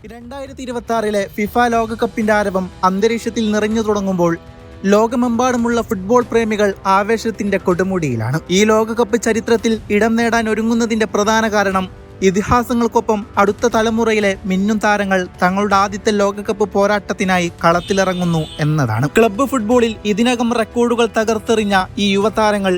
2026 FIFA ലോകകപ്പിന്റെ ആരവം അന്തരീക്ഷത്തിൽ നിറഞ്ഞു തുടങ്ങുമ്പോൾ ലോകമെമ്പാടുമുള്ള ഫുട്ബോൾ പ്രേമികൾ ആവേശത്തിന്റെ കൊടുമുടിയിലാണ്. ഈ ലോകകപ്പ് ചരിത്രത്തിൽ ഇടം നേടാൻ ഒരുങ്ങുന്നതിന്റെ പ്രധാന കാരണം ഇതിഹാസങ്ങൾക്കൊപ്പം അടുത്ത തലമുറയിലെ മിന്നും താരങ്ങൾ തങ്ങളുടെ ആദ്യത്തെ ലോകകപ്പ് പോരാട്ടത്തിനായി കളത്തിലിറങ്ങുന്നു എന്നതാണ്. ക്ലബ്ബ് ഫുട്ബോളിൽ ഇതിനകം റെക്കോർഡുകൾ തകർത്തെറിഞ്ഞ ഈ യുവതാരങ്ങൾ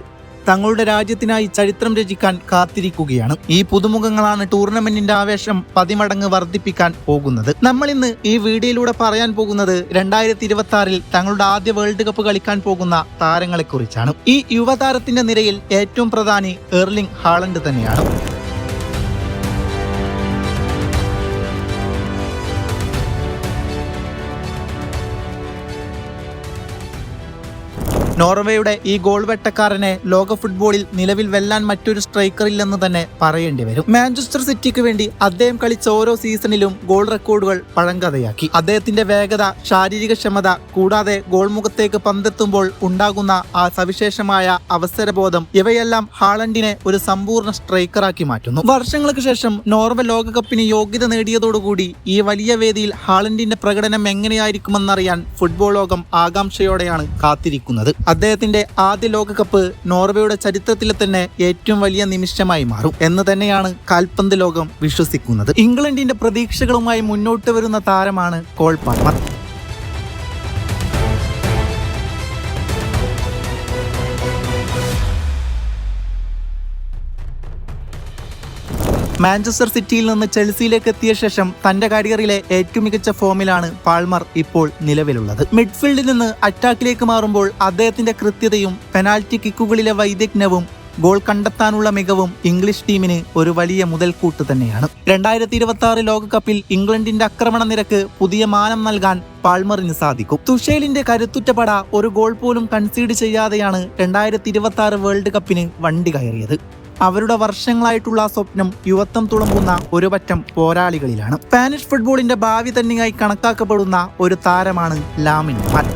തങ്ങളുടെ രാജ്യത്തിനായി ചരിത്രം രചിക്കാൻ കാത്തിരിക്കുകയാണ്. ഈ പുതുമുഖങ്ങളാണ് ടൂർണമെന്റിന്റെ ആവേശം 10 മടങ്ങ് വർദ്ധിപ്പിക്കാൻ പോകുന്നത്. നമ്മൾ ഇന്ന് ഈ വീഡിയോയിലൂടെ പറയാൻ പോകുന്നത് 2026 തങ്ങളുടെ ആദ്യ വേൾഡ് കപ്പ് കളിക്കാൻ പോകുന്ന താരങ്ങളെക്കുറിച്ചാണ്. ഈ യുവതാരത്തിന്റെ നിരയിൽ ഏറ്റവും പ്രധാനി എർലിംഗ് ഹാലൻഡ് തന്നെയാണ്. നോർവേയുടെ ഈ ഗോൾ വെട്ടക്കാരനെ ലോക ഫുട്ബോളിൽ നിലവിൽ വെല്ലാൻ മറ്റൊരു സ്ട്രൈക്കറില്ലെന്ന് തന്നെ പറയേണ്ടി വരും. മാഞ്ചസ്റ്റർ സിറ്റിക്ക് വേണ്ടി അദ്ദേഹം കളിച്ച ഓരോ സീസണിലും ഗോൾ റെക്കോർഡുകൾ പഴങ്കഥയാക്കി. അദ്ദേഹത്തിന്റെ വേഗത, ശാരീരിക ക്ഷമത, കൂടാതെ ഗോൾ മുഖത്തേക്ക് പന്തെത്തുമ്പോൾ ഉണ്ടാകുന്ന ആ സവിശേഷമായ അവസരബോധം, ഇവയെല്ലാം ഹാലൻഡിനെ ഒരു സമ്പൂർണ്ണ സ്ട്രൈക്കറാക്കി മാറ്റുന്നു. വർഷങ്ങൾക്ക് ശേഷം നോർവേ ലോകകപ്പിന് യോഗ്യത നേടിയതോടുകൂടി ഈ വലിയ വേദിയിൽ ഹാലൻഡിന്റെ പ്രകടനം എങ്ങനെയായിരിക്കുമെന്നറിയാൻ ഫുട്ബോൾ ലോകം ആകാംക്ഷയോടെയാണ് കാത്തിരിക്കുന്നത്. അദ്ദേഹത്തിന്റെ ആദ്യ ലോകകപ്പ് നോർവേയുടെ ചരിത്രത്തിലെ തന്നെ ഏറ്റവും വലിയ നിമിഷമായി മാറും എന്ന് തന്നെയാണ് കാൽപന്ത് ലോകം വിശ്വസിക്കുന്നത്. ഇംഗ്ലണ്ടിന്റെ പ്രതീക്ഷകളുമായി മുന്നോട്ട് വരുന്ന താരമാണ് കോൾ പാൽമർ. മാഞ്ചസ്റ്റർ സിറ്റിയിൽ നിന്ന് ചെൽസിയിലേക്ക് എത്തിയ ശേഷം തന്റെ കരിയറിലെ ഏറ്റവും മികച്ച ഫോമിലാണ് പാൽമർ ഇപ്പോൾ നിലവിലുള്ളത്. മിഡ്ഫീൽഡിൽ നിന്ന് അറ്റാക്കിലേക്ക് മാറുമ്പോൾ അദ്ദേഹത്തിന്റെ കൃത്യതയും പെനാൽറ്റി കിക്കുകളിലെ വൈദഗ്ധ്യവും ഗോൾ കണ്ടെത്താനുള്ള മികവും ഇംഗ്ലീഷ് ടീമിന് ഒരു വലിയ മുതൽക്കൂട്ട് തന്നെയാണ്. 2026 ലോകകപ്പിൽ ഇംഗ്ലണ്ടിന്റെ ആക്രമണ നിരക്ക് പുതിയ മാനം നൽകാൻ പാൽമറിന് സാധിക്കും. തുഷേലിന്റെ കരുത്തുറ്റ പട ഒരു ഗോൾ പോലും കൺസീഡ് ചെയ്യാതെയാണ് 2026 വേൾഡ് കപ്പിന് വണ്ടി കയറിയത്. അവരുടെ വർഷങ്ങളായിട്ടുള്ള സ്വപ്നം യുവത്വം തുളുമ്പുന്ന ഒരു പറ്റം പോരാളികളിലാണ്. സ്പാനിഷ് ഫുട്ബോളിന്റെ ഭാവി തന്നെയായി കണക്കാക്കപ്പെടുന്ന ഒരു താരമാണ് ലാമിൻ യമാൽ.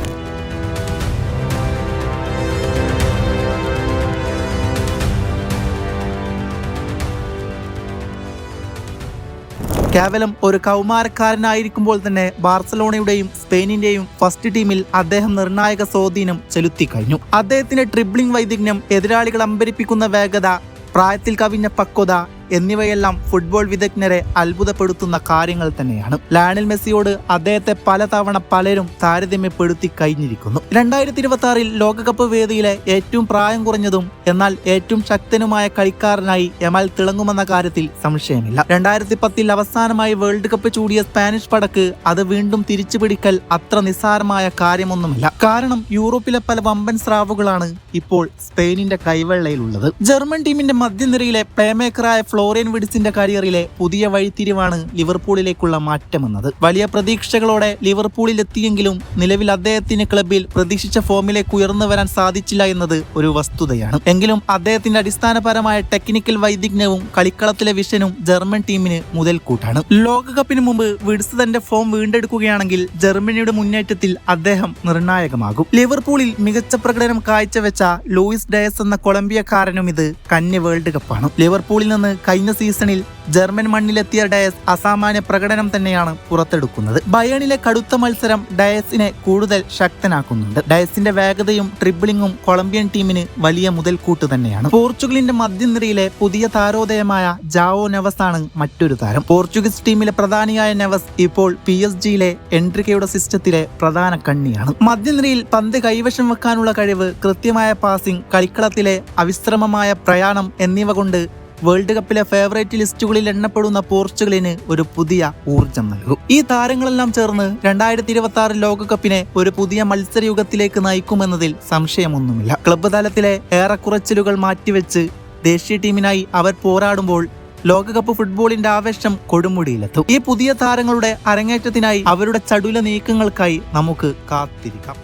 കേവലം ഒരു കൗമാരക്കാരനായിരിക്കുമ്പോൾ തന്നെ ബാർസലോണയുടെയും സ്പെയിനിന്റെയും ഫസ്റ്റ് ടീമിൽ അദ്ദേഹം നിർണായക സ്വാധീനം ചെലുത്തി കഴിഞ്ഞു. അദ്ദേഹത്തിന്റെ ട്രിബ്ലിംഗ് വൈദഗ്ധ്യം, എതിരാളികൾ അമ്പരിപ്പിക്കുന്ന വേഗത, പ്രായത്തിൽ കവിഞ്ഞ പക്വത എന്നിവയെല്ലാം ഫുട്ബോൾ വിദഗ്ധരെ അത്ഭുതപ്പെടുത്തുന്ന കാര്യങ്ങൾ തന്നെയാണ്. ലയണൽ മെസ്സിയോട് അദ്ദേഹത്തെ പലതവണ പലരും താരതമ്യപ്പെടുത്തി കഴിഞ്ഞിരിക്കുന്നു. 2026 ലോകകപ്പ് വേദിയിലെ ഏറ്റവും പ്രായം കുറഞ്ഞതും എന്നാൽ ഏറ്റവും ശക്തനുമായ കളിക്കാരനായി യമാൽ തിളങ്ങുമെന്ന കാര്യത്തിൽ സംശയമില്ല. 2010 അവസാനമായി വേൾഡ് കപ്പ് ചൂടിയ സ്പാനിഷ് പടക്ക് അത് വീണ്ടും തിരിച്ചുപിടിക്കൽ അത്ര നിസ്സാരമായ കാര്യമൊന്നുമില്ല. കാരണം യൂറോപ്പിലെ പല വമ്പൻ സ്രാവുകളാണ് ഇപ്പോൾ സ്പെയിനിന്റെ കൈവെള്ളയിലുള്ളത്. ജർമ്മൻ ടീമിന്റെ മധ്യനിരയിലെ പ്ലേമേക്കറായ ഫ്ലോറിയൻ വിഡിസിന്റെ കരിയറിലെ പുതിയ വഴിത്തിരിവാണ് ലിവർപൂളിലേക്കുള്ള മാറ്റമെന്നത്. വലിയ പ്രതീക്ഷകളോടെ ലിവർപൂളിൽ എത്തിയെങ്കിലും നിലവിൽ അദ്ദേഹത്തിന് ക്ലബിൽ പ്രതീക്ഷിച്ച ഫോമിലേക്ക് ഉയർന്നു വരാൻ സാധിച്ചില്ല എന്നത് ഒരു വസ്തുതയാണ്. എങ്കിലും അദ്ദേഹത്തിന്റെ അടിസ്ഥാനപരമായ ടെക്നിക്കൽ വൈദഗ്ധ്യവും കളിക്കളത്തിലെ വിഷനും ജർമ്മൻ ടീമിന് മുതൽക്കൂട്ടാണ്. ലോകകപ്പിന് മുമ്പ് വിഡിസ് തന്റെ ഫോം വീണ്ടെടുക്കുകയാണെങ്കിൽ ജർമ്മനിയുടെ മുന്നേറ്റത്തിൽ അദ്ദേഹം നിർണായകമാകും. ലിവർപൂളിൽ മികച്ച പ്രകടനം കാഴ്ചവെച്ച ലൂയിസ് ഡയസ് എന്ന കൊളംബിയക്കാരനും ഇത് കന്നി വേൾഡ് കപ്പാണ്. ലിവർപൂളിൽ നിന്ന് കഴിഞ്ഞ സീസണിൽ ജർമ്മൻ മണ്ണിലെത്തിയ ഡയസ് അസാമാന്യ പ്രകടനം തന്നെയാണ് പുറത്തെടുക്കുന്നത്. ബയേണിലെ കടുത്ത മത്സരം ഡയസിനെ കൂടുതൽ ശക്തനാക്കുന്നുണ്ട്. ഡയസിന്റെ വേഗതയും ട്രിബിളിങ്ങും കൊളംബിയൻ ടീമിന് വലിയ മുതൽക്കൂട്ട് തന്നെയാണ്. പോർച്ചുഗലിന്റെ മധ്യനിരയിലെ പുതിയ താരോദയമായ ജാവോ നെവസ് ആണ് മറ്റൊരു താരം. പോർച്ചുഗീസ് ടീമിലെ പ്രധാനിയായ നെവസ് ഇപ്പോൾ PSG-യിലെ എൻട്രിക്കയുടെ സിസ്റ്റത്തിലെ പ്രധാന കണ്ണിയാണ്. മധ്യനിരയിൽ പന്ത് കൈവശം വെക്കാനുള്ള കഴിവ്, കൃത്യമായ പാസിംഗ്, കളിക്കളത്തിലെ അവിശ്രമമായ പ്രയാണം എന്നിവ കൊണ്ട് വേൾഡ് കപ്പിലെ ഫേവറേറ്റ് ലിസ്റ്റുകളിൽ എണ്ണപ്പെടുന്ന പോർച്ചുഗലിന് ഒരു പുതിയ ഊർജം നൽകും. ഈ താരങ്ങളെല്ലാം ചേർന്ന് 2026 ലോകകപ്പിനെ ഒരു പുതിയ മത്സരയുഗത്തിലേക്ക് നയിക്കുമെന്നതിൽ സംശയമൊന്നുമില്ല. ക്ലബ്ബ് തലത്തിലെ ഏറെക്കുറച്ചിലുകൾ മാറ്റിവെച്ച് ദേശീയ ടീമിനായി അവർ പോരാടുമ്പോൾ ലോകകപ്പ് ഫുട്ബോളിന്റെ ആവേശം കൊടുമുടിയിലെത്തും. ഈ പുതിയ താരങ്ങളുടെ അരങ്ങേറ്റത്തിനായി, അവരുടെ ചടുല നീക്കങ്ങൾക്കായി നമുക്ക് കാത്തിരിക്കാം.